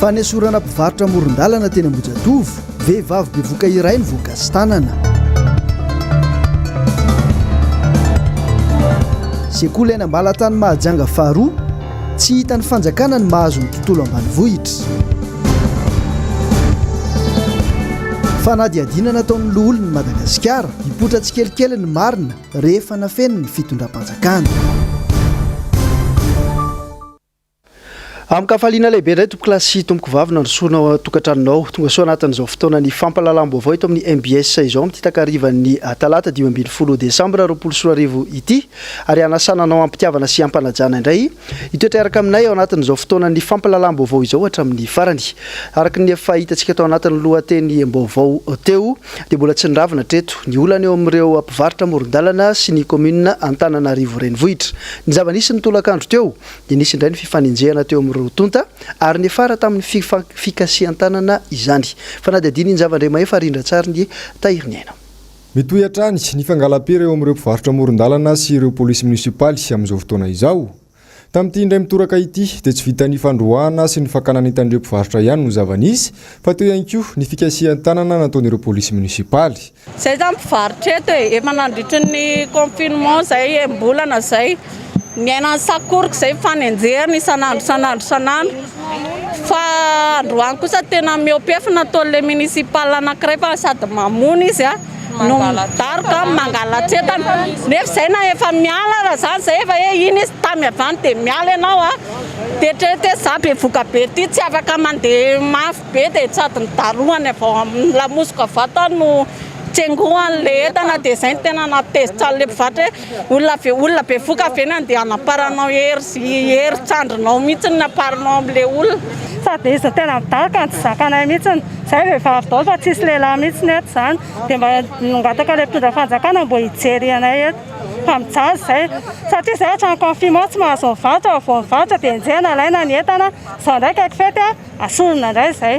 fanesorana mpivarotra moron-dalana teny Ambohijatovo, vehivavy bevoka iray nivoaka sy tanana. Sekoly eny Ambalatany Mahajanga faharoa, tsy hitan'ny fanjakana ny mahazo ny tontolo ambanivohitra. Fanadihadiana nataon'ny loholon'ny Madagasikara, hipotra tsikelikely ny marina rehefa nafeniny ny fitondram-panjakana. Amkafaliana lehibe indray tompoko lasy tompoko vavy nandrosoana tokantranonao tonga soa anatin'izao fotoana ny fampalalam-baovao eto amin'ny MBS izao amin'ny takarivan'ny talata 12 Desambra 2024 ity ary anasananao ampitiavana sy ampanajana indray itoetra araka aminay ao anatin'izao fotoana ny fampalalam-baovao izao hatramin'ny farany araka ny efa hitantsika tao anatin'ny lohateny baovao teo dia mbola tsy niravina treto ny olana eo amin'ireo mpivarotra moron-dalana sy ny commune Antananarivo renivohitra ny zava-nisy ny tolakandro teo dia nisy indray ny fifaninjehana teo amin'ny tonta ary ny fara tamin'ny fikasian-tanana izany fanadihadiana ny zavandray efa rindra tsara ny tahiriny aina mitohy hatrany ny fangalam-pery eo amin'ireo mpivarotra moron-dalana sy ireo polisy munisipaly amin'izao fotoana izao tamin'ity indray mitoraka ity dia tsy vita ny fandroahana sy ny fakanana itandreo mpivarotra ihany no zava-nisy fa teo ihany koa ny fikasian-tanana nataon'ireo polisy munisipaly zay zany mpivarotra eto efa nandritry ny confinement zay mbolana zay Niana sakoriko zay fanenjehana isanandro fa androany kosa tena miopefina tole municipal anankiray fa sady mamony izy no midaroka mangalatsetana nefa zay na efa miala raha zany zay efa iny izy tamy avany dia miala ianao dia trete za be voka be ty tsy afaka mandeha mafy be dia sady nidarohany avao amin'ny lamosika vatany no tsengoan'le entana dia zay ny tena natezitra le mpivarotra olona be voka venany dia anaparanao herintsandrinao mihitsy ny naparanao amin'le olona sady izy tena midaroka ny tsy zakanay mihitsy zay vehivavy dao fa tsisy lehilahy mihitsy ny eto zany dia mba nongataka le mpitondra fanjakana mbo hijery anay eto fa mijaly zay satria zay hatrany confinement tsy mahazo mivarotra vao mivarotra dia njehana alaina ny entana zao ndraiky akifety asorona indray zay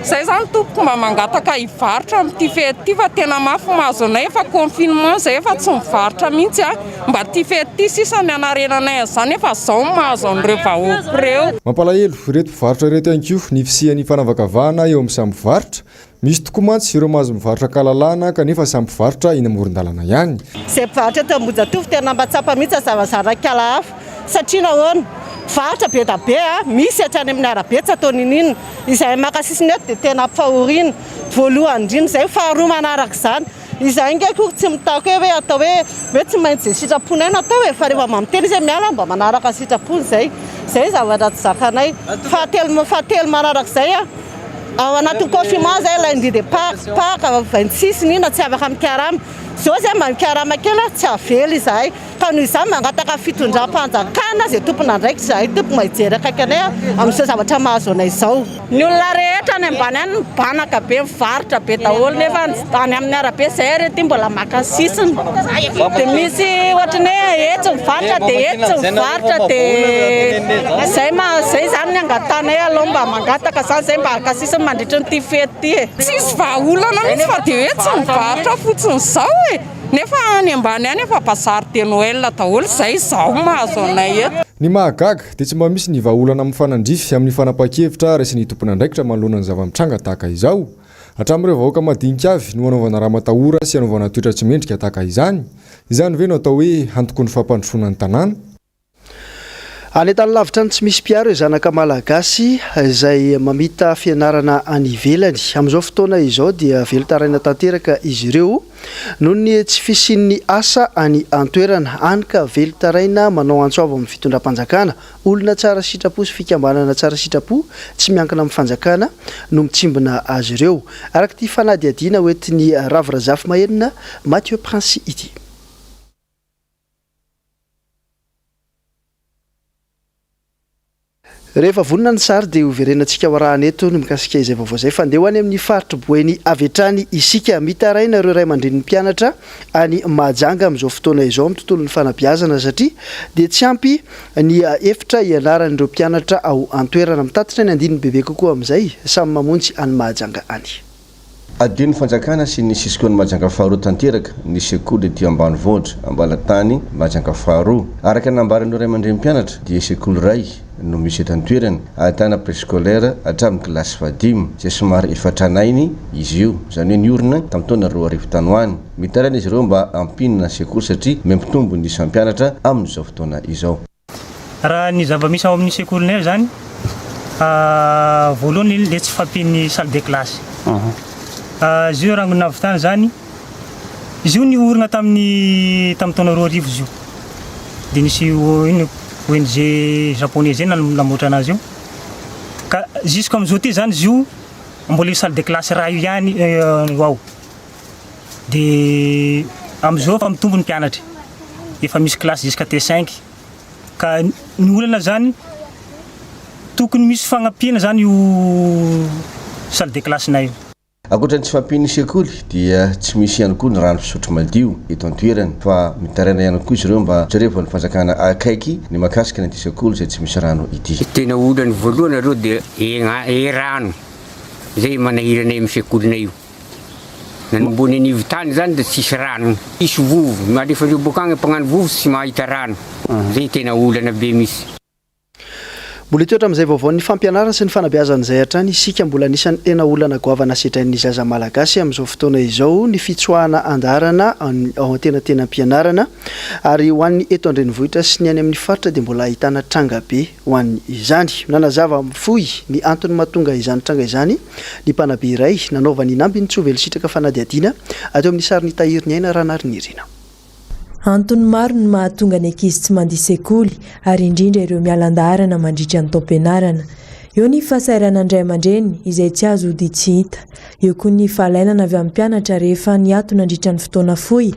zay zany tompoko mba mangataka hivarotra amin'ity fety fa tena mafy mahazo anay efa confinement zay efa tsy mivarotra mihitsy mba ty fety sisa mianarenanay an'izany efa zao mahazo an'ireo vahoaka ireo mampalahelo reto mpivarotra reto ihany koa ny fisian'ny fanavakavahana eo amin'ny samy mpivarotra misy tokoa mantsy ireo mahazo mivarotra kalalana kanefa samy mpivarotra iny amoron-dalana ihany zay mpivarotra eto Ambohijatovo tena mahatsapa mihitsy zavazara kala hafa satria nahoana varotra be da be misy hatrany amin'ny arabe tsy ataony inona izay makasisiny eto dia tena ampifahoriana voalohany indrindra zay faharoa manaraka izany izay ngeko tsy mitako hoe atao hoe tsy maintsy zay sitrapony aina atao hoe fa rehefa mamiteny izy miala mba manaraka sitrapony zay zavatra tsy zakanay fahatelo manaraka zay ao anatin'ny confinement zay lundi paka 26 nina tsy afaka mikarama zao zay mikarama kely tsy avely izahay ka noho izany mangataka fitondram-panjakana zay tompona ndraiky zahay tompona hijery akaiky anay amin'izao zavatra mahazo anay izao ny olona rehetra any ambany any mibanaka be mivarotra be daholo nefa any amin'ny arabe zay rety mbola maka sisiny dia misy ohatrany hoe etsy mivarotra dia etsy mivarotra dia zay zany ny angatanay aloha mba mangataka zany zay mba araka sisiny mandritra nyity fety ty tsisy vahaolana mihitsy fa dia hoe tsy mivarotra fotsiny zao nefa any ambany any efa bazary de Noël daholo zay zao mahazo anay eto ny mahagaga dia tsy mba misy ny vahaolana amin'ny fanandrify amin'ny fanapa-kevitra raisy ny tompona ndraikitra manoloana ny zava-mitranga tahaka izao hatramin'ireo vahoaka madinika avy no anaovana raha matahora sy anaovana toetra tsy mendrika tahaka izany ve no atao hoe antoko ny fampandrosoana ny tanàna any tany lavitra ny tsy misy mpiaro zanaka malagasy izay mamita fianarana any ivelany amin'izao fotoana izao dia velotaraina tanteraka izy ireo noho ny tsy fisian'ny asa any antoerana any ka velotaraina manao antsoava amin'ny fitondram-panjakana olona tsara sitrapo sy fikambanana tsara sitrapo tsy miankina amin'ny fanjakana no mitsimbina azy ireo araka ty fanadihadiana hoentin'ny Ravirazafy Mahenina Mathieu Prince ity rehefa vonona ny sary dia hoverenantsika hoarahana eto no mikasika izay vaovao izay fa andeha ho any amin'ny faritra Boeny avy hatrany isika mitaraina ireo ray aman-drenin'ny mpianatra any Mahajanga amin'izao fotoana izao amin'ny tontolon'ny fanabeazana satria dia tsy ampy ny efitra ianaran'ireo mpianatra ao antoerana mitatitra ny andininy bebe kokoa amin'izay samy mamonjy any Mahajanga any Adino fanjakana sy ny sisikony Mahajanga faharoa tanteraka ny sekoly ety ambanivohitra Ambalatany Mahajanga faharoa araka nambaran'ireo ray aman-dren'ny mpianatra dia sekoly ray no misy eto an-toerana ahitana préscolaire hatramin'ny kilasy 5 izay somary efa tranainy izy io, izany hoe niorina tamin'ny taona 2000 tanoany. Mitaraina izy ireo mba hampinina sekoly satria mempitombo ny isam-pianatra amin'izao fotoana izao. Raha ny zava-misy ao amin'ny sekolinay zany voalohany le tsy fampian'ny salle de classe. Izy io raha navitany zany izy io niorina tamin'ny taona 2000 izy io. Dia nisy ino ONG japonais zay namoatra anazy io. Ka jusqu'am'izao ty zany izy io mbola salle de classe raha io ihany ao. Dia am'izao fa mitombo ny mpianatra. Efa misy classe jusqu'à T5. Ka ny olana zany tokony misy fagnapiana zany io salle de classe na io. Ankoatra ny tsy fampian'ny sekoly dia tsy misy ihany koa ny rano fisotro madio eto an-toerana fa mitaraina ihany koa izy ireo mba jereva ny fanjakana akaiky ny mahakasika ny sekoly izay tsy misy rano ity. Tena olany voalohany areo dia rano izay manahiranay amin'ny sekolinay io. Nanimbony anivo tany zany dia tsisy rano, tsisy vovo, malefa reo boka agny mpagnano vovo tsy mahita rano. Zay tena olana be misy. Mbola toetra amin'izay vaovao ny fampianarana sy ny fanabeazan'izay hatrany isika mbola anisan'ny tena olana goavana setrain'ny zaza malagasy amin'izao fotoana izao ny fitsoahana andarana ao an-tenatena ampianarana ary ho an'ny eto an-drenivohitra sy ny any amin'ny faritra dia mbola ahitana tranga be ho an'ny izany. Nanazava fohy ny antony mahatonga izany tranga izany ny mpanabe iray nanaova ny namby ny tsovely sitraka fanadihadiana ateo amin'ny sarin'ny tahiriny aina ranarinirina. Antony maro ny mahatonga ny ankizy tsy mandeha sekoly ary indrindra ireo mialan-daharana mandritra ny taom-pianarana. Eo ny fahasairana andray aman-dreny izay tsy azo dia tsy hita. Eo koa ny fahalainana avy amin'ny mpianatra rehefa niato nandritra ny fotoana fohy.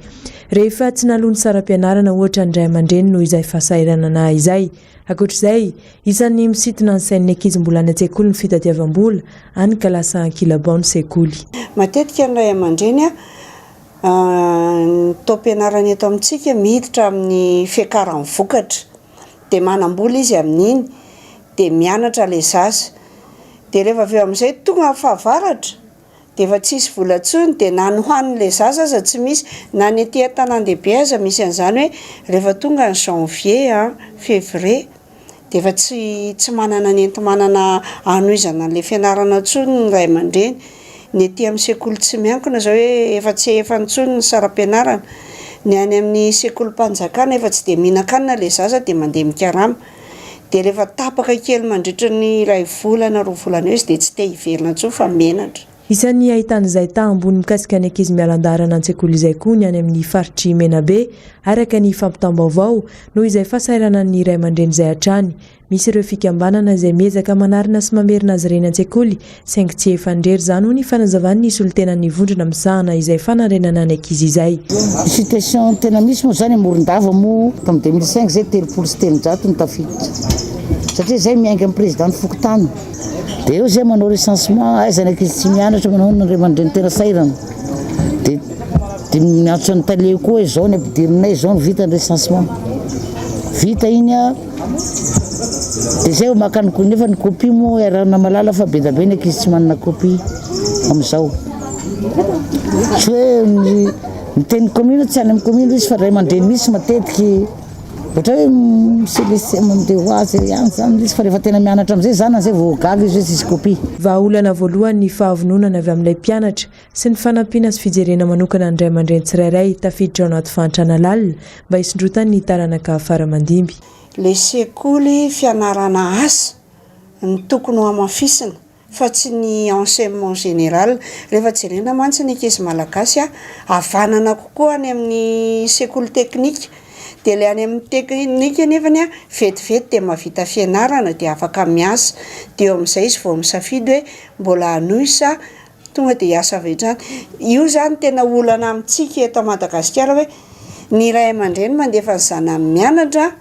Rehefa tsy nalony saram-pianarana ohatra andray aman-dreny noho izay fahasairana na izay. Ankoatr'izay, isan'ny misintona ny sain'ny ankizy mbola any an-tsekoly ny fitadiavam-bola any ka lasa ankilabao ny sekoly. Matetika andray aman-dreny ny taom-pianarana eto amintsika miditra amin'ny fiakaran'ny vokatra dia manam-bola izy amin'iny dia mianatra ilay zaza dia rehefa avy eo amin'izay tonga fahavaratra dia efa tsisy vola intsony dia na nohan'ilay zaza aza tsy misy na ny etỳ an-tanan-dehibe aza misy an'izany hoe rehefa tonga ny janvier février dia efa tsy manana ny enti-manana hanohizana an'ilay fianarana intsony ny ray aman-dreny. Ny etỳ amin'ny sekoly tsy miankina izao hoe efa tsy efa intsony ny saram-pianarana. Ny any amin'ny sekolim-panjakana efa tsy dia mihinan-kanina ilay zaza dia mandeha mikarama. Dia rehefa tapaka kely mandritra ny iray volana roa volana eo izy dia tsy te hiverina intsony fa menatra. Isan'ny ahitan'izay ambony mikasika ny ankizy mialan-daharana an-tsekoly izay koa ny any amin'ny faritry Menabe araka ny fampitam-baovao noho izay fahasairana ny ray aman-dreny izay hatrany. Misy ireo fikambanana izay miezaka manarina sy mamerina azy ireny an-tsekoly saingy tsy efandrery izany ho ny fanazavany ny solon-tena nivondrona misahana izay fanarenana ny ankizy izay. Situation tena misy moa zany Morondava moa tamin'ny 2005 zay 300 ny tafiditra. Satria zay miainga amin'ny président Fokotany. Dia eo zay manao recensement aizana ankizy tsy mianatra manao ny ray aman-dreny tena sairana. Dia miantso ny taleo koa izao ny ampidirinay izao ny vita ny recensement. Vita iny dia zay makany nefa ny copie moa iarahana malala fa be da be ny ankizy tsy manana copie amin'izao. Tsy hoe miteny commune tsy any amin'ny commune izy fa ray aman-dreny misy matetiky ohatra hoe misy mandeha ho azy ihany zany izy fa rehefa tena mianatra amin'izay zany zay vao gaga izy hoe tsisy copie. Vahaolana voalohany ny fahavononana avy amin'ilay mpianatra sy ny fanampiana sy fijerena manokana ny ray aman-dreny tsirairay tafiditra ao anaty fahantrana lalina mba hisondrotany ny taranaka afara mandimby. Ilay sekoly fianarana asa ny tokony ho amafisina fa tsy ny enseignement général. Rehefa jerena mantsy ny ankizy malagasy havanana kokoa any amin'ny sekoly teknika. Dia ilay any amin'ny teknika nefany vetivety dia mahavita fianarana dia afaka miasa. Dia eo amin'izay izy vao misafidy hoe mbola hanohisa tonga dia hiasa avy hatrany. Io zany tena olana amintsika eto Madagasikara hoe ny ray aman-dreny mandefa ny zanany mianatra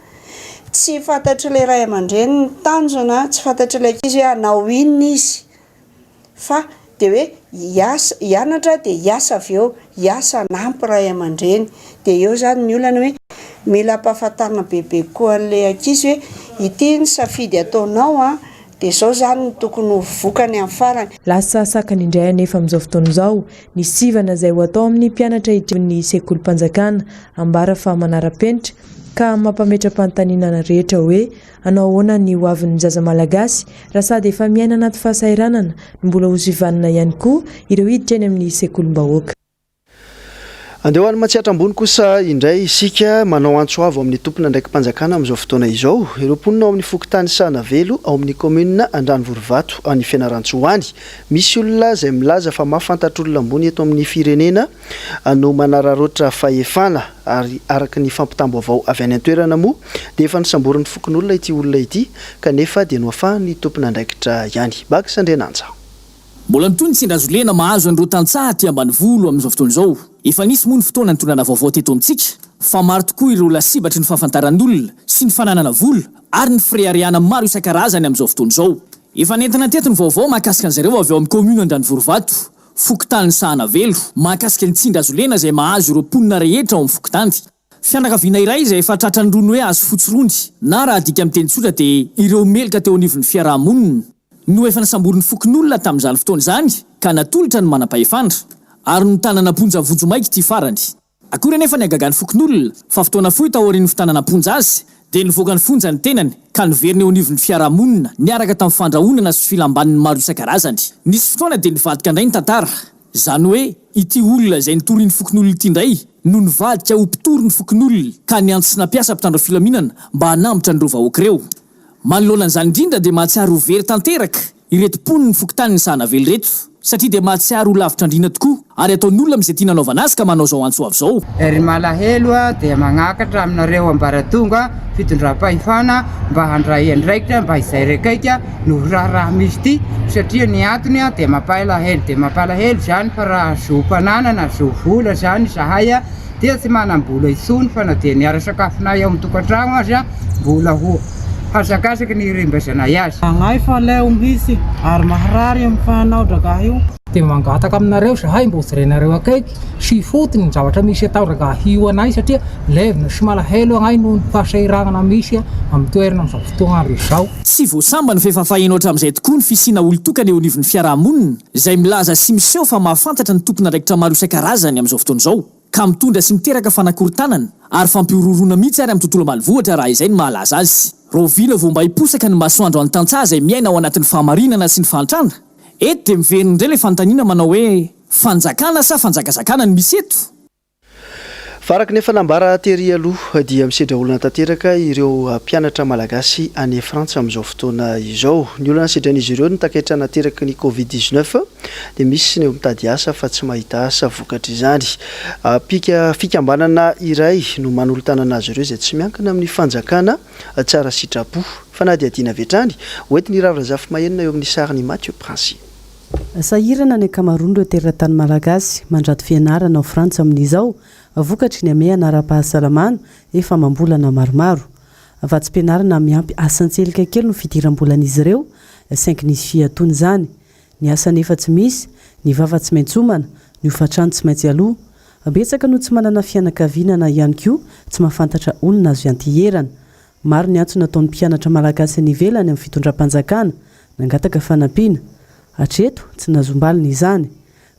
tsy fantatry ilay ray aman-dreny ny tanjona, tsy fantatry ilay ankizy hoe hanao inona izy fa dia hoe hianatra dia hiasa avy eo, hiasa nampy ray aman-dreny. Dia eo zany ny olana hoe mila ampahafantarina bebe koa an'ilay ankizy hoe ity ny safidy ataonao dia izao zany ny tokony ho vokany amin'ny farany. Lasa sakany indray anefa amin'izao fotoana izao ny sivana izay ho atao amin'ny mpianatra ny sekolim-panjakana ambara fa manara-penitra ka mampametra-panotaninana rehetra hoe anao ahoana ny hoavin'ny zaza malagasy raha sady efa miaina anaty fahasahiranana no mbola ho zivanina ihany koa ireo hiditra eny amin'ny sekolim-bahoaka. Andeha ho any Matsiatra ambony kosa indray isika manao antsoavo amin'ny tompona ndraiky mpanjakana amin'izao fotoana izao. Ireo mponina ao amin'ny fokontany Sanavelo ao amin'ny komuna Andranovorovato any Fianarantsoany. Misy olona izay milaza fa mahafantatr'olona ambony eto amin'ny firenena no manararaotra fahefana ary araka ny fampitambo avao avy any an-toerana moa dia efa nisamborin'ny fokon'olona ity olona ity kanefa dia noafahan'ny tompona ndraikitra ihany. Baka Sandrenanja. Mbola mitony Tsindrazolena mahazo an'ireo tantsaha aty Ambanivolo amin'izao fotoana izao. Efa nisy moa ny fotoana nitondrana vaovao teto amintsika fa maro tokoa ireo lasibatry ny fahafantaran'olona sy ny fananana vola ary ny freariana maro isan-karazany amin'izao fotoana izao. Efa nentina teto ny vaovao mahakasika an'izareo avy ao amin'ny komuna Andranovorovato, fokontany Sanavelo, mahakasika ny Tsindrazolena izay mahazo ireo mponina rehetra ao amin'ny fokotany. Fianakaviana iray izay efa tratran'ny rono hoe azo fotsirony na raha dika amin'ny teny tsotra dia ireo melika teo anivon'ny fiarahamonina no efa nasamborin'ny fokon'olona tamin'izany fotoana izany ka natolotra ny manam-pahefana ary ny tanana-ponja vonjo maika ity farany. Akory anefa ny agagan'ny fokon'olona fa fotoana fohy taorian'ny fitanana-ponja azy dia nivoaka ny fonja ny tenany ka niverina eo anivon'ny fiarahamonina niaraka tamin'ny fandrahonana sy filambaniny maro isan-karazany. Nisy fotoana dia nivadika indray ny tantara izany hoe ity olona izay nitorian'ny fokon'olona ity indray no nivadika ho mpitory ny fokon'olona ka niantso sy nampiasa mpitandro filaminana mba hanambotra an'ireo vahoaka ireo. Manoloana an'izany indrindra dia mahatsiaro ho very tanteraka ireto mponiny fokontany Sanavelo reto satria dia mahatsiaro ho lavitra andrina tokoa ary ataon'olona amin'izay tia nanaovana azy ka manao zao antsoavo zao. Ery malahelo dia magnakatra aminareo ambaratonga fitondram-pahefana mba handray andraikitra mba izay rekaika no raha misy ity satria ny antony dia mampalahelo zany fa raha zoam-pananana zovola zany zahay dia tsy manam-bola itsony fa na dia niara sakafonay ao amin'ny tokantrano azy mbola ho hazakazaka ny rimbazanay azy. Agay fa leo mihitsy ary maharary amin'ny fanaodraka io. Dia mangataka aminareo zahay mbo jerenareo akaiky sy fotony ny zavatra misy atao raha io anay satria levina sy malahelo anay no fahasahiranana misy amin'ny toerana amin'izao fotoana izao. Tsy voasamba ny fehefafaheno hatramin'izay tokoa ny fisiana olon-tokana eo anivon'ny fiarahamonina izay milaza sy miseho fa mahafantatra ny tompona raikitra maro isan-karazany amin'izao fotoana izao ka mitondra sy miteraka fanakorontanana ary fampiororona mihitsy ary amin'ny tontolo ambanivohitra raha izay ny mahalaza azy. Rovina vao mba hiposaka ny masoandro an'ny tantsaha izay miaina ao anatin'ny fahamarinana sy ny fahantrana. Eto dia miverina indray ilay fanontaniana manao hoe fanjakana sa fanjakazakana ny misy eto. Faraka nefa nambara tery aloha dia misedra olona tanteraka ireo mpianatra malagasy any Frantsa amin'izao fotoana izao. Ny olona sedran'izy ireo ny takaitra nateraka ny Covid-19 dia misy ny mitady asa fa tsy mahita asa vokatra izany. Fikambanana iray no manolo-tanana azy ireo izay tsy miankina amin'ny fanjakana tsara sitrapo fa na dia tiana vetrany hoentiny Ravrazafy Mahenina eo amin'ny sariny Mathieu Prince. Sahirana ny ankamaroany ireo teratany malagasy mandrato fianarana ao Frantsa amin'izao vokatry ny ame anara-pahasalamana efa mambolana maromaro. Vatsim-pianarana miampy asan-tselika kely no fidiram-bolan'izy ireo 5 nisy fiatony izany. Ny asa nefa tsy misy, ny vava tsy maintsy homana, ny hofatrano tsy maintsy aloha. Betsaka no tsy manana fianakaviana ihany koa tsy mahafantatra olona azo iantyherana. Maro ny antso nataon'ny mpianatra malagasy any ivelany amin'ny fitondram-panjakana nangataka fanampiana. Hatreto tsy nazombalina izany.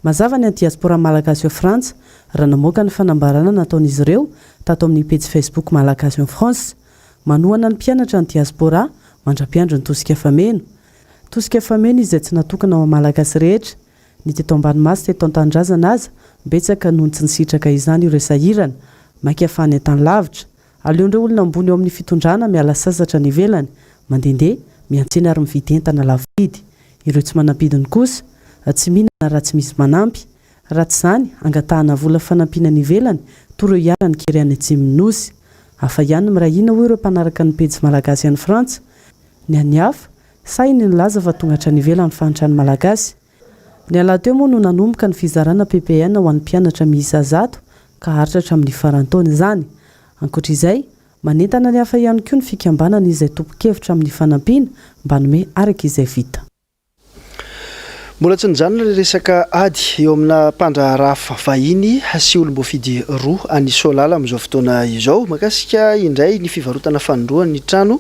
Mazava ny anti-diaspora malagasy ao Frantsa raha namoaka ny fanambarana nataon'izy ireo tato amin'ny page Facebook malagasy en France. Manohana ny mpianatra ny diaspora mandra-piandro ny tosika fameno. Tosika fameno izay tsy natokana ao malagasy rehetra. Ny teto ambanimasy teto an-tanindrazana aza betsaka noho ny tsy nisitraka izany ireo sahirana maika afany an-tany lavitra. Aleondreo olona ambony eo amin'ny fitondrana miala sasatra ny ivelany mandendeha miantsena ary mividy entana lavidy. Ireo tsy manampidiny kosa tsy mihinana raha tsy misy manampy. Raha tsy izany angatahana vola fanampiana ny ivelany toreo ihany ny kery any Atsimonosy. Hafa ihany mirahina ho ireo mpanaraka ny pejy malagasy any Frantsa. Ny any hafa sainy nilaza fa tongatra ny ivelany fahantrany malagasy. Ny alateo moa no nanomboka ny fizarana PPN ho an'ny mpianatra miisa 100 ka haritratra amin'ny farantaona izany. Ankoatr'izay manentana ny hafa ihany koa ny fikambanana izay tompo-kevitra amin'ny fanampiana mba nome araka izay vita. Mbola tsy nijanona le resaka ady eo amina mpandraharaha vahiny sy olom-boafidy roa any Soalala amin'izao fotoana izao. Makasika indray ny fivarotana fanondroan'ny trano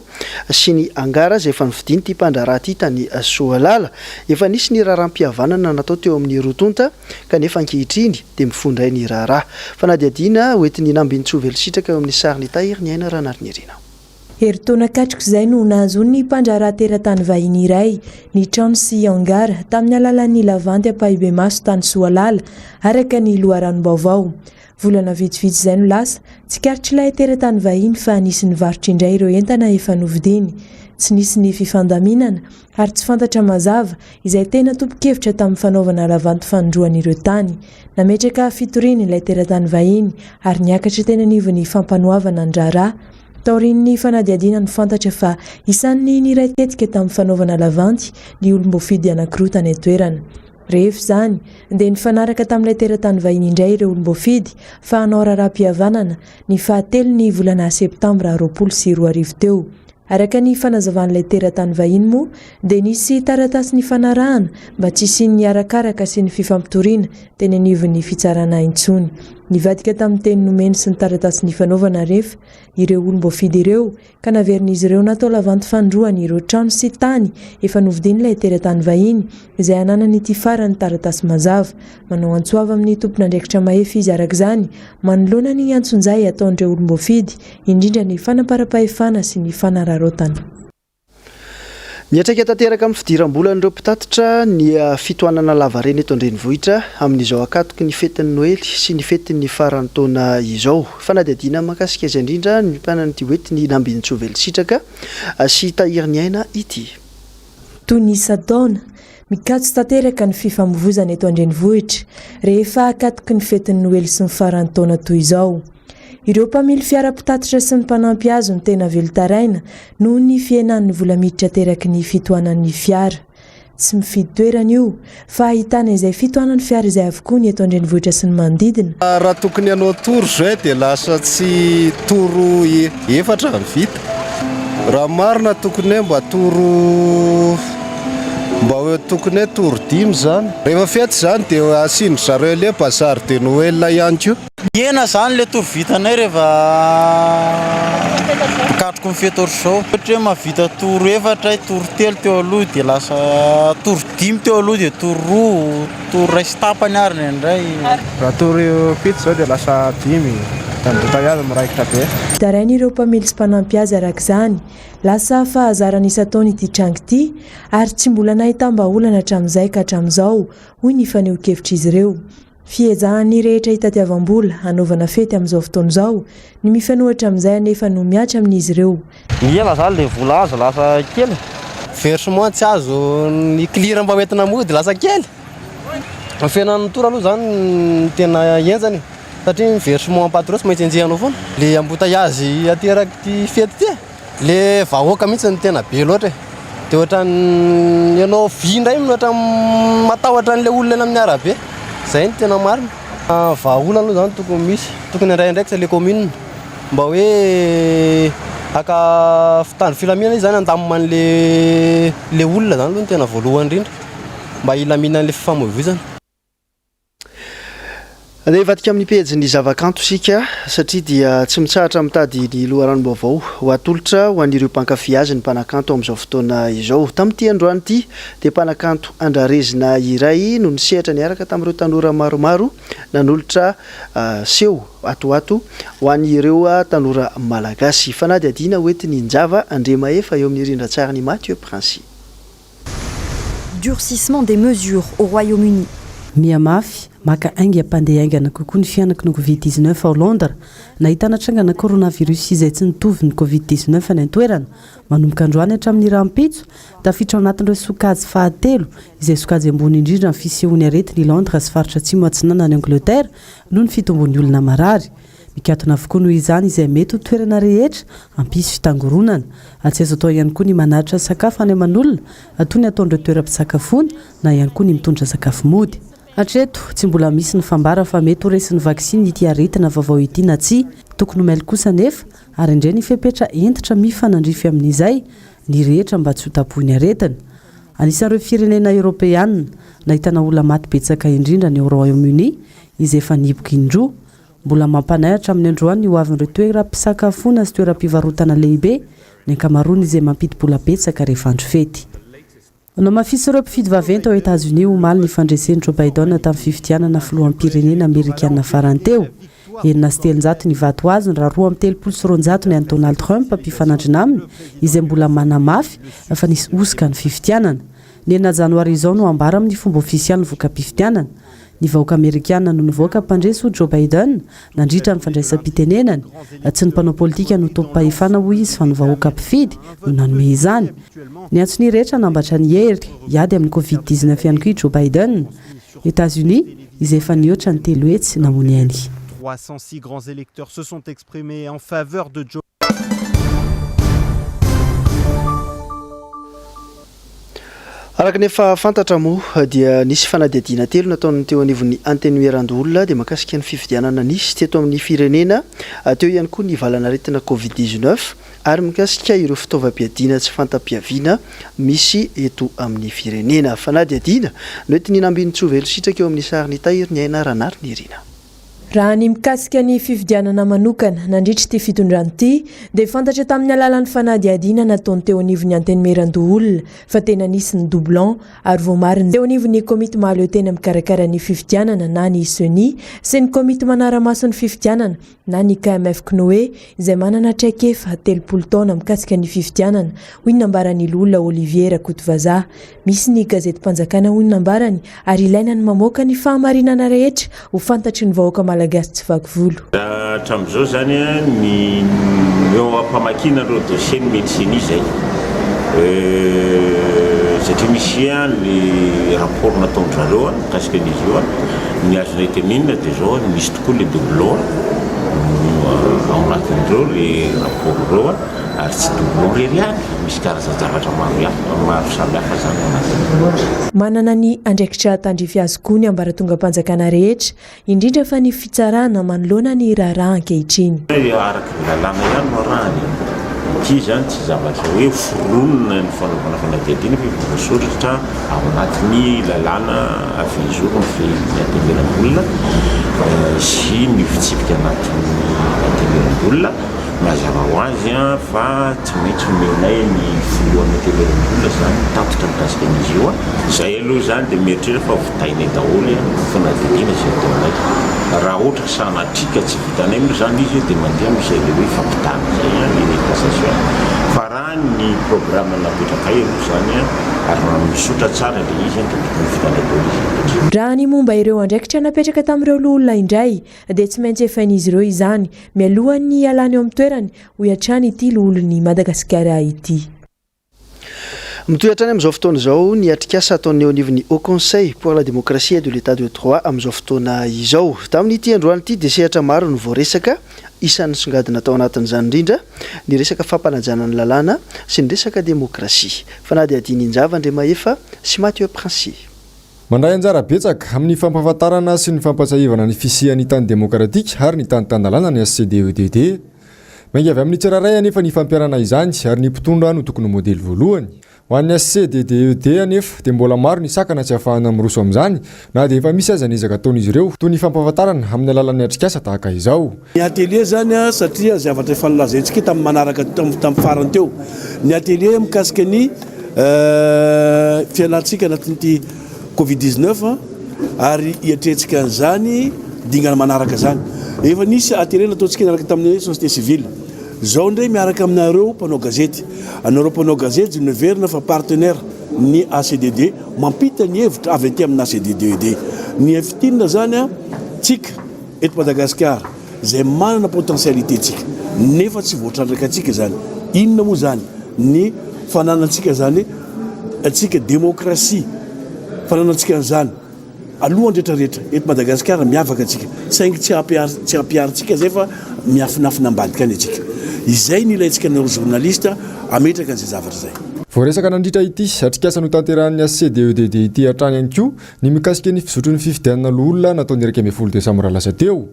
sy ny angara izay efa nividiany ity mpandraharaha ity tany Soalala. Efa nisy ny raharam-pihavanana natao teo amin'ny rotonta kanefa ankehitriny dia mifondray ny raharaha. Fanadihadiana hoentin'ny Nambiny Tsovelisitraka eo amin'ny sariny tahiry ny aina Ranarynirina. Herintaona katrika izay no nahazoany ny mpandraharaha teratany vahiny iray ny trano sy angara tamin'ny alalan'ny lavandy Ampahibemaso tany Soalala araka ny loharanom-baovao. Volana vitsivitsy izay no lasa tsy karitry ilay teratany vahiny fa nisy nivarotry indray ireo entana efa novidiany. Tsy nisy ny fifandaminana ary tsy fantatra mazava izay tena topo-kevitra tamin'ny fanaovana lavandy fanondroan'ireo tany. Nametraka fitoriana ilay teratany vahiny ary niakatra tena nivon'ny fampanoavana ny raharaha. Taorian'ny fanadihadiana ny fantatra fa isan'ny niray tetika tamin'ny fanaovana lavandy ny olom-boafidy anankiroa tany an-toerana. Rehefa izany dia nifanaraka tamin'ilay teratany vahiny indray ireo olom-boafidy fa hanao raharaham-pihavanana ny fahatelo ny volana septambra 2024 teo. Araka ny fanazavan'ilay teratany vahiny moa dia nisy taratasy ny fanarahana mba tsy isian'ny arakaraka sy ny fifampitoriana teny anivon'ny fitsarana intsony. Nivadika tamin'ny teny nomeny sy ny taratasy ny fanaovana rehefa ireo olom-boafidy ireo ka naverin'izy ireo natao lavandy fanondroany ireo trano sy tany efa novidian'ilay teratany vahiny izay ananany ity farany taratasy mazava. Manao antsoava amin'ny tompon'andraikitra mahefy izy araka izany manoloana ny antsonjay ataon'ireo olom-boafidy indrindra ny fanaparam-pahefana sy ny fanararaotana. Miatraika tanteraka amin'ny fidiram-bolan'ireo mpitatitra ny fitohanana lavareny eto an-drenivohitra amin'izao akatoky ny fetin'ny Noely sy ny fetin'ny faran'ny taona izao. Fanadihadiana mahakasika azy indrindra ny mpanan'ity hoetiny Nambiny Tsovelisitraka sy tahiry aina ity. Toy ny isa-taona mikatso tanteraka ny fifamoivoizana eto an-drenivohitra rehefa akatoky ny fetin'ny Noely sy ny faran'ny taona toy izao. Ireo mpamily fiara-pitatitra sy ny mpanampy azy ny tena velotaraina noho ny fiainan'ny vola miditra teraky ny fitohanan'ny fiara. Tsy mifidy toerana io fa ahitana izay fitohanan'ny fiara izay avokoa ny eto an-drenivohitra sy ny manodidina. Raha tokony hanao toro zay dia lasa tsy toro efatra ny vita. Raha marina tokony hoe mba hoe tokony hoe toro 5 zany. Rehefa fety zany dia asiany zareo le bazary de Noël ihany koa. Ena zany le toro vitanay rehefa katroko mifety ohatr'izao. Ohatra hoe mahavita toro efatra, toro 3 teo aloha dia lasa toro 5 teo aloha dia toro 2, toro 1 sy tapany ary indray. Raha toro 7 zao dia lasa 5. Tarainy ireo mpamily sy mpanampy azy araka izany lasa fahazarana isa-taona ity trano ity ary tsy mbola nahitam-baolana hatramin'izay ka hatramin'izao hoy ny faneho-kevitra izy ireo. Fiezahan'ny rehetra hitadiavam-bola hanaovana fety amin'izao fotoana izao ny mifanohitra amin'izay anefa no miatra amin'izy ireo. Ny ela zany ilay vola azo lasa kely. Versement tsy azo ny client mba hoentina mody lasa kely. Ny fiainan'ny toro aloha zany tena enjany. Satria ny versement patron tsy maintsy enjehanao foana. Le embouteillage ateraky fety ty. Le vahoaka mihitsy ny tena be loatra. Dia ohatran'ny ianao vy indray ohatra matahotra an'ilay olona amin'ny arabe. Zay ny tena marina. Vahaolana aloha zany tokony misy. Tokony indraindraiky sa le commune mba hoe aka fitandro filaminana izy zany andaminan'le olona zany aloha ny tena voalohany indrindra. Mba ilaminan'le fifamoivoizana. Andeha hivadika amin'ny pejy ny zavakanto isika satria dia tsy mitsahatra mitady ny loharanom-baovao ho atolotra ho an'ireo mpankafy azy ny mpanakanto amin'izao fotoana izao. Tamin'ity androany ity dia mpanakanto andrarezina iray no nisehatra niaraka tamin'ireo tanora maromaro nanolotra seho atoato ho an'ireo tanora malagasy. Fanadihadiana hoetiny Njava Andremaefa eo amin'ny rindran-tsariny Mathieu Princy. Durcissement des mesures au Royaume-Uni. Miamafy maka ainga mpandeha aingana kokoa ny fianako ny Covid-19 ao Londra nahitana trangana coronavirus izay tsy nitovy ny Covid-19 any an-toerana manomboka androany hatramin'ny rahampitso tafiditra ao anatin'ireo sokajy fahatelo izay sokajy ambony indrindra ny fisehoany aretiny Londra sy faritra atsimo atsinana ny Angleterre noho ny fitombon'ny olona marary. Mikatona avokoa noho izany izay mety ho toerana rehetra hampisy fitangoronana. Tsy azo atao ihany koa ny manaritra sakafo any aman'olona toy ny ataon'ireo toeram-pisakafoana na ihany koa ny mitondra sakafo mody. Hatreto tsy mbola misy ny fambara fa mety ho resin'ny vaksiny ity aretina vaovao ity na tsy tokony maily kosa nefa ary indray ny fepetra entitra mifanandrify amin'izay ny rehetra mba tsy ho tapoiny aretina. anisan'ireo firenena Europeana nahitana olona maty betsaka indrindra ny Royaume-Uni izay efa niboka indroa. Mbola mampanahitra amin'ny androany ny hoavin'ireo toeram-pisakafoana sy toeram-pivarotana lehibe ny ankamaroany izay mampidi-bola betsaka rehefa andro fety. No mafisy ireo mpifidy vaventy ao États-Unis omaly ny fandresen'i Joe Biden tamin'ny fifidianana filohampirenena Amerikana farany teo. Enina sy telonjato ny vato azy raha 2.3 ny an'i Donald Trump mpifanandrina aminy izay mbola manamafy fa nisy osika ny fifidianana. Ny 9 janoary izao no ambara amin'ny fomba ofisialy ny voka-pifidianana. Ny vahoaka Amerikana no nivoaka mpandresy Joe Biden nandritra ny fandraisam-pitenenany. Tsy ny mpanao politika no tompahefana hoy izy fa ny vahoaka mpifidy no nanome izany. Ny antsony rehetra nambatra ny hery hiady amin'ny Covid-19 ihany koa Joe Biden. États-Unis izay efa nihoatra ny telo hetsy namony ainy. 306 grands électeurs se sont exprimés en faveur de Joe. Araka nefa fantatra moa dia nisy fanadihadiana telo nataony teo anivon'ny antenueran-dolona dia mahakasika ny fifidianana nisy teto amin'ny firenena teo ihany koa ny valanaretina Covid-19 ary mikasika ireo fitaovam-piadiana tsy fantam-piaviana misy eto amin'ny firenena. Fanadihadiana no entiny nambiny tsovelo sitraka eo amin'ny sariny tahiry ny aina ranary ny irina. Raha ny mikasika ny fifidianana manokana nandritra ty fitondrany ty dia fantatra tamin'ny alalan'ny fanadihadiana nataony teo anivon'ny antenueran-doolona fa tena nisy ny doublon ary voamariny teo anivon'ny komity mahaleo tena mikarakara ny fifidianana na ny SONI sy ny komity manara-maso ny fifidianana na ny KMF Knoe izay manana traikefa 30 taona mikasika ny fifidianana hoy nambarany Lula Olivier Rakotovaza. Misy ny gazety Mpanjakana hoy nambarany ary ilaina ny mamoaka ny fahamarinana rehetra ho fantatry ny vahoaka malagasy tsy vaky volo. Hatramin'izao zany ny eo ampamakina ireo dossier ny médecine izay satria misy ny rapport nataony zareo mikasika an'izy io ny azonay tenenina dia zao misy tokoa le doublon ao anatin'ireo le rapport ireo ary tsy doublon rery any misy karazan-javatra maro samihafa zany anatiny. Manana ny andraikitra tandrify azy koa ny ambaratonga mpanjakana rehetra indrindra fa ny fitsarana manoloana ny raharaha ankehitriny. Araka lalàna ihany no rahany ity zany tsy zavatra hoe foronona ny fanaovana fanadihadiana fa voasoratra ao anatin'ny lalàna afizoro ny antenueran-dolona sy ny fitsipika anatin'ny antenueran-dolona mazava ho azy fa tsy maintsy menay ny filohan'ny antenueran-dolona zany tatitra mikasika an'izy io. Izay aloha zany dia mieritreritra fa vitainay daholo fanadihadiana izay ataonay. Raha ohatra sanatrika tsy vitanay moa zany izy dia mandeha misy le hoe fampitana zay ny cassation fa raha ny programme napetraka aloha zany ary misotra tsara le izy tokony vitanay daholo izy. Raha ny momba ireo andraikitra napetraka tamin'ireo olona indray dia tsy maintsy efain'izy ireo izany mialohan'ny alany eo amin'ny toerany ho hatrany ity olon'ny Madagasikara ity. Mitoetra amin'izao fotoana izao ny atrikasa ataony eo anivon'ny Haut Conseil pour la démocratie et de l'état de droit amin'izao fotoana izao. Tamin'ity androany ity dia sehatra maro no voaresaka isan'ny songadina tao anatin'izany indrindra ny resaka fampanajana ny lalàna sy ny resaka demokrasia. Fanadihadiana Injava Andriamaefa sy Mathieu Princy. Mandray anjara betsaka amin'ny fampahafantarana sy ny fampatsahivana ny fisian'ny tany demokratika ary ny tany tandalàna ny SCDEDD. Mainga avy amin'ny tsiraray anefa ny fampiarana izany ary ny mpitondra no tokony modely voalohany. Ho an'ny SCDEDD anefa dia mbola maro ny sakana tsy ahafahana miroso amin'izany na dia efa misy aza ny ezaka ataon'izy ireo toy ny fampahafantarana amin'ny alalan'ny atrikasa tahaka izao. Ny atelier zany satria zavatra efa nolazaintsika tamin'ny manaraka tamin'ny farany teo. Ny atelier mikasika ny fialantsika anatin'ity Covid-19 ary hiatrentsika an'izany dingana manaraka zany. Efa nisy atelier nataontsika niaraka tamin'ny société civile. Zao ndray miaraka aminareo mpanao gazety. Anareo mpanao gazety ny verina fa partenaire ny ACDD mampita ny hevitra avy aty amin'ny ACDD. Ny fitinana zany tsika eto Madagasikara zay manana potentialité tsika nefa tsy voatrandraka atsika zany. Inona moa zany ny fananantsika zany atsika demokrasia fananantsika an'izany aloha andretrarehetra eto Madagasikara miavaka atsika saingy tsy hampiaritsika zay fa miafinafina ambadika any atsika. Izay ny ilaintsika ny journaliste ametraka an'izay zavatra zay. Voaresaka nandritra ity atrikasa no tanterahan'ny SCDEDD ity hatrany ihany koa ny mikasika ny fisotro ny fifidianana olona nataony 12 desambra lasa teo.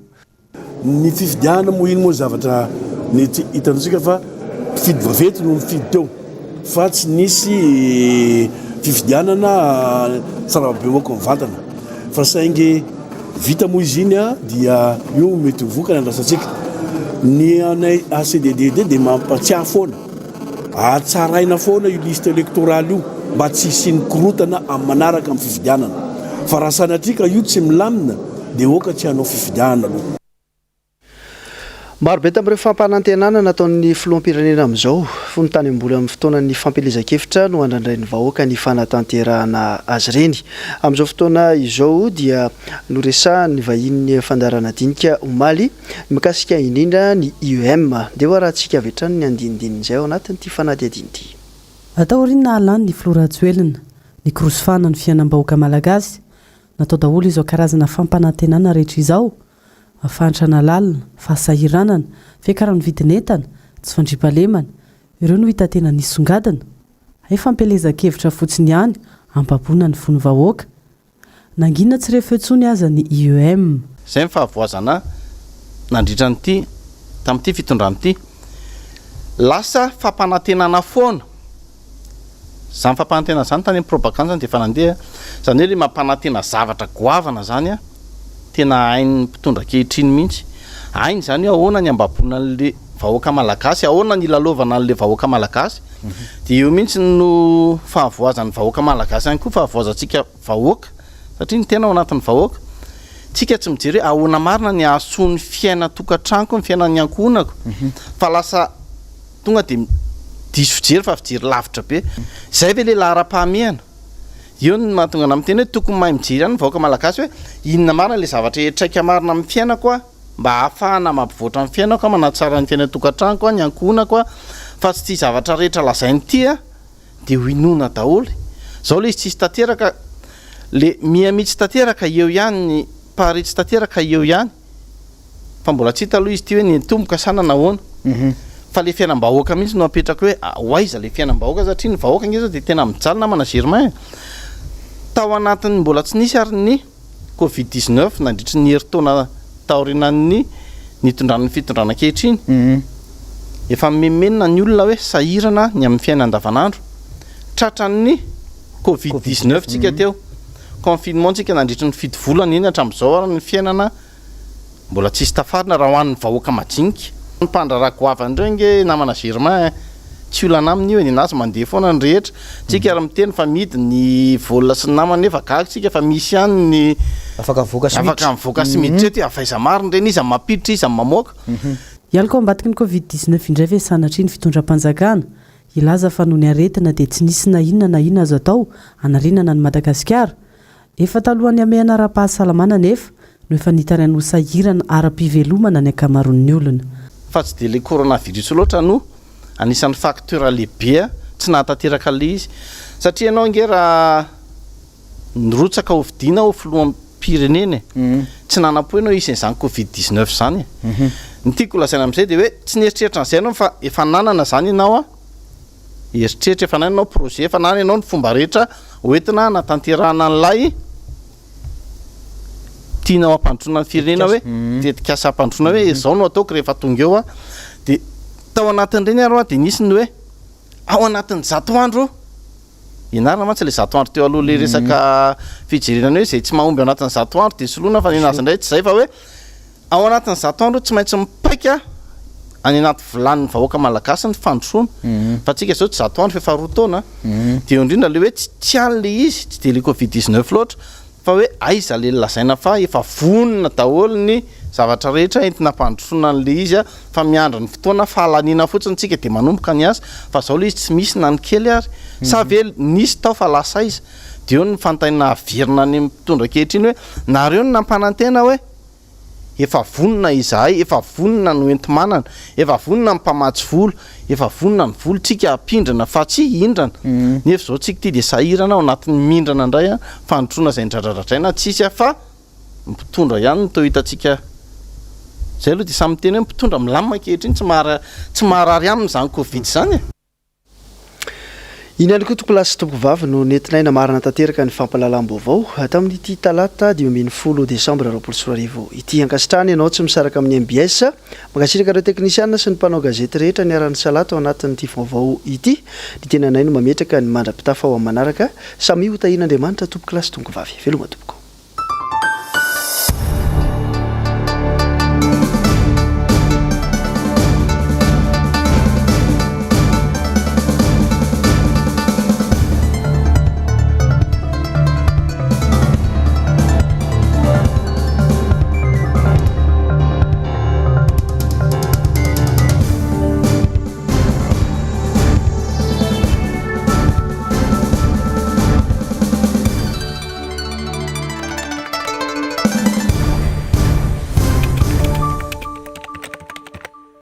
Ny fifidianana moa iny moa zavatra hitantsika fa fifidy vaventy no mifidy teo fa tsy nisy fifidianana tsarabe moako mivantana fa saingy vita moa izy iny a dia io mety vokana andrasantsika ny anay ACDDD dia mampatsiahy foana atsaraina foana io liste électorale io mba tsy hisiany korotana amin'ny manaraka amin'ny fifidianana fa raha sanatrika io tsy milamina dia oka tsy hanao fifidianana aloha. Marobe tamin'ireo fampanantenana nataon'ny filoham-pirenena amin'izao fonontany amboly amin'ny fotoanan'ny fampelezan-kevitra no handrandray ny vahoaka ny fanatanterahana azy ireny. Amin'izao fotoana izao dia noresahany vahin'ny fandarana dinika omaly mikasika indrindra ny IEM dia ho rahantsika avy hatrany ny andinindinizay ao anatin'ity fanadihadiny. Ataoriana alany ny Floratsoelina ny korosofana ny fiainam-bahoaka malagasy natao daholo izao karazana fampanantenana rehetra izao afantrana lalina, fahasahiranana, fiakaran'ny vidinentana, tsy fandripalemana, ireo no hita tena nisongadina. Fampelezan-kevitra fotsiny ihany ampabona ny fony vahoaka. Nangina tsy refetsony aza ny IEM. Zay fahavoazana nandritra nyty tamin'ity fitondranyity lasa fampanantenana foana. Zany fampanantenana zany tany amin'ny propaganda dia efa nandeha zany hoe mampanantena zavatra goavana zany a tena hainy mpitondra kehitriny mihitsy. Hainy zany hoe ahoana ny ambabona an'le vahoaka malagasy, ahoana ny lalovana an'le vahoaka malagasy. Dia io mihitsy no fahavoazan'ny vahoaka malagasy ihany koa fahavoazantsika vahoaka satria ny tena ao anatin'ny vahoaka tsika tsy mijery hoe ahoana marina ny ahasoan'ny fiaina tokantranoko, ny fiainan'ny ankohonako fa lasa tonga dia diso fijery fa fijery lavitra be. Zay ve lehilahy ara-pahamehana io no mahatonga amin'ny teny hoe tokony mahay mijery ihany ny vahoaka malagasy hoe inona marina le zavatra etraika marina amin'ny fiainako a mba ahafahana mampivoatra amin'ny fiainako a manatsara ny fiaina tokantranoko a ny ankohonako a fa tsy tia zavatra rehetra lazainy ity a dia ho inona daholo. Zao le izy tsisy tanteraka le mihamitsy tanteraka eo ihany ny paritsy tanteraka eo ihany fa mbola tsy hita aloha izy ty hoe ny tomboka sana nahoana fa le fiainam-bahoaka mihitsy no apetraka hoe hoaiza le fiainam-bahoaka satria ny vahoaka ngeza dia tena mijaly namana Germain. Tao anatin'ny mbola tsy nisy ary ny Covid-19 nandritry ny herintaona taorinan'ny nitondran'ny fitondrana kehitriny efa memenina ny olona hoe sahirana ny amin'ny fiaina andavanandro tratran'ny Covid-19 tsika teo confinement tsika nandritry ny fito volana iny hatramin'izao ary ny fiainana mbola tsisy tafarina raha hoan'ny vahoaka majinika. Ny mpandrarako avandreo nge namana Germain tsy olana aminy io ninazy mandeha foana ny rehetra tsika ary miteny fa midy ny volona sy ny namana nefa gaga tsika fa misy ihany ny afaka mivoaka sy miditra eto afaiza mariny reny izy mampiditra izy mamoaka. Ialaka ao ambadiky ny Covid-19 indray ve sanatria ny fitondram-panjakana ilaza fa noho ny aretina dia tsy nisy na inona azo atao hanarenana ny Madagasikara. Efa talohan'ny amehana ara-pahasalamana nefa no efa nitarainy ho sahirana ara-pivelomana ny ankamaroan'ny olona. Fa tsy dia le coronavirus loatra no anisan'ny facteur lehibe tsy nahatanteraka le izy satria ianao nge raha nirotsaka hovidiana ho filoham-pirenena tsy nanam-po ianao isan'izany Covid-19 zany. Ny tiako lazaina amin'izay dia hoe tsy nieritreritra an'izay ianao fa efa nanana zany ianao a eritreritra efa nananao projet efa nanana ianao ny fomba rehetra hoentina natanterahana an'ilay tianao ampandrosoana ny firenena hoe tetikasa ampandrosoana hoe izao no ataoko rehefa tonga eo a dia tao anatin'ireny ary a dia nisy ny hoe ao anatin'ny 100 andro ianarana mantsy le 100 andro teo aloha le resaka fijerenana hoe zay tsy mahomby ao anatin'ny 100 andro dia soloana fa ninazy indray tsy zay fa hoe ao anatin'ny 100 andro tsy maintsy mipaika any anaty vilanin'ny vahoaka malagasy ny fandrosoana fa tsika zao tsy 100 andro fa 2 taona dia eo indrindra le hoe tsy an'le izy tsy dia le Covid-19 loatra fa hoe aiza le lazaina fa efa vonona daholo ny zavatra rehetra entina ampandrosoana an'le izy a fa miandra ny fotoana fahalanina fotsiny tsika dia manomboka ny azy fa zao le izy tsy misy na ny kely ary sa ve nisy tao fa lasa izy dia eo ny fantaina averina ny mpitondra kehitriny hoe nareo ny nampanantena hoe efa vonona izahay efa vonona no enti-manana efa vonona ny mpamatsy volo efa vonona ny volo tsika ampindrana fa tsy hindrana nefa zao tsika ty dia sahirana ao anatin'ny mindrana indray a fandrosoana izay ndradradradraina tsisy fa mpitondra ihany no teo hitantsika zay aloha dia samy teny hoe mpitondra milamina kehitriny tsy maharary amin'izany Covid zany. iny ihany koa tokolasy tompovavy no netinaina marina tanteraka ny fampalalam-baovao tamin'ity talata 20 desambra 2024 ity ankasitrany ianao tsy misaraka amin'ny MBS mankasitraka ireo teknisiana sy ny mpanao gazety rehetra ny aran'ny salato ao anatin'ity vaovao ity ny tena nay no mametraka ny mandra-pitafa ao amin'ny manaraka samy ho tahian'Andriamanitra tompoky lasy tongovavy veloma tompoko